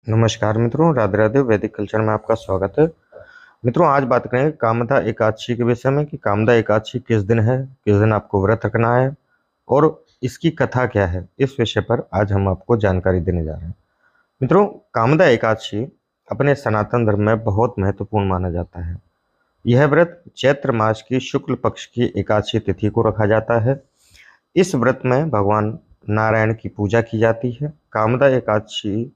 नमस्कार मित्रों, राधे राधे। वैदिक कल्चर में आपका स्वागत है। मित्रों, आज बात करेंगे कामदा एकादशी के विषय में कि कामदा एकादशी किस दिन है, किस दिन आपको व्रत रखना है और इसकी कथा क्या है। इस विषय पर आज हम आपको जानकारी देने जा रहे हैं। मित्रों, कामदा एकादशी अपने सनातन धर्म में बहुत महत्वपूर्ण माना जाता है। यह व्रत चैत्र मास की शुक्ल पक्ष की एकादशी तिथि को रखा जाता है। इस व्रत में भगवान नारायण की पूजा की जाती है। कामदा एकादशी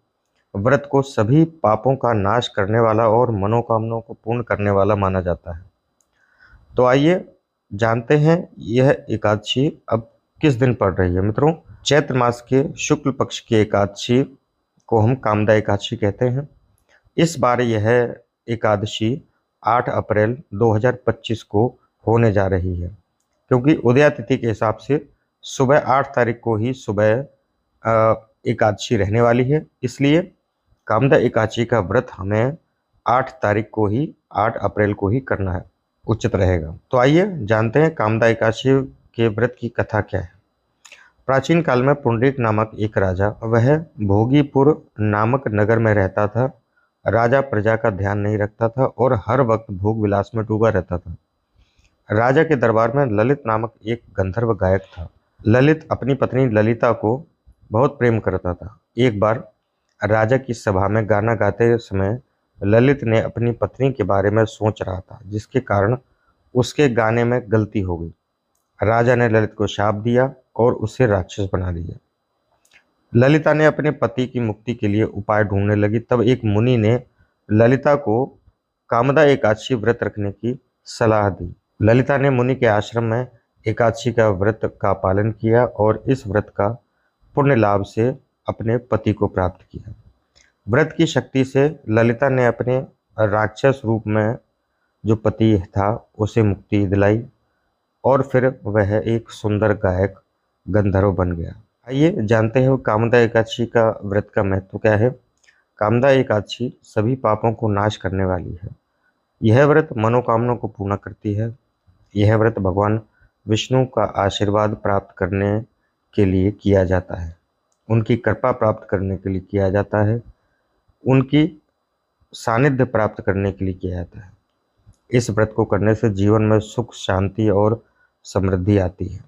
व्रत को सभी पापों का नाश करने वाला और मनोकामनाओं को पूर्ण करने वाला माना जाता है। तो आइए जानते हैं यह एकादशी अब किस दिन पड़ रही है। मित्रों, चैत्र मास के शुक्ल पक्ष की एकादशी को हम कामदा एकादशी कहते हैं। इस बार यह एकादशी 8 अप्रैल 2025 को होने जा रही है, क्योंकि उदया तिथि के हिसाब से सुबह 8 तारीख को ही सुबह एकादशी रहने वाली है। इसलिए कामदा एकादशी का व्रत हमें 8 तारीख को ही 8 अप्रैल को ही करना है, उचित रहेगा। तो आइए जानते हैं कामदा एकादशी के व्रत की कथा क्या है। प्राचीन काल में पुंडरीक नामक एक राजा, वह भोगीपुर नामक नगर में रहता था। राजा प्रजा का ध्यान नहीं रखता था और हर वक्त भोग विलास में डूबा रहता था। राजा के दरबार में ललित नामक एक गंधर्व गायक था। ललित अपनी पत्नी ललिता को बहुत प्रेम करता था। एक बार राजा की सभा में गाना गाते समय ललित ने अपनी पत्नी के बारे में सोच रहा था, जिसके कारण उसके गाने में गलती हो गई। राजा ने ललित को शाप दिया और उसे राक्षस बना दिया। ललिता ने अपने पति की मुक्ति के लिए उपाय ढूंढने लगी। तब एक मुनि ने ललिता को कामदा एकादशी व्रत रखने की सलाह दी। ललिता ने मुनि के आश्रम में एकादशी का व्रत का पालन किया और इस व्रत का पुण्य लाभ से अपने पति को प्राप्त किया। व्रत की शक्ति से ललिता ने अपने राक्षस रूप में जो पति था उसे मुक्ति दिलाई और फिर वह एक सुंदर गायक गंधर्व बन गया। आइए जानते हैं कामदा एकादशी का व्रत का महत्व क्या है। कामदा एकादशी सभी पापों को नाश करने वाली है। यह व्रत मनोकामनाओं को पूर्ण करती है। यह व्रत भगवान विष्णु का आशीर्वाद प्राप्त करने के लिए किया जाता है, उनकी कृपा प्राप्त करने के लिए किया जाता है, उनकी सानिध्य प्राप्त करने के लिए किया जाता है। इस व्रत को करने से जीवन में सुख, शांति और समृद्धि आती है।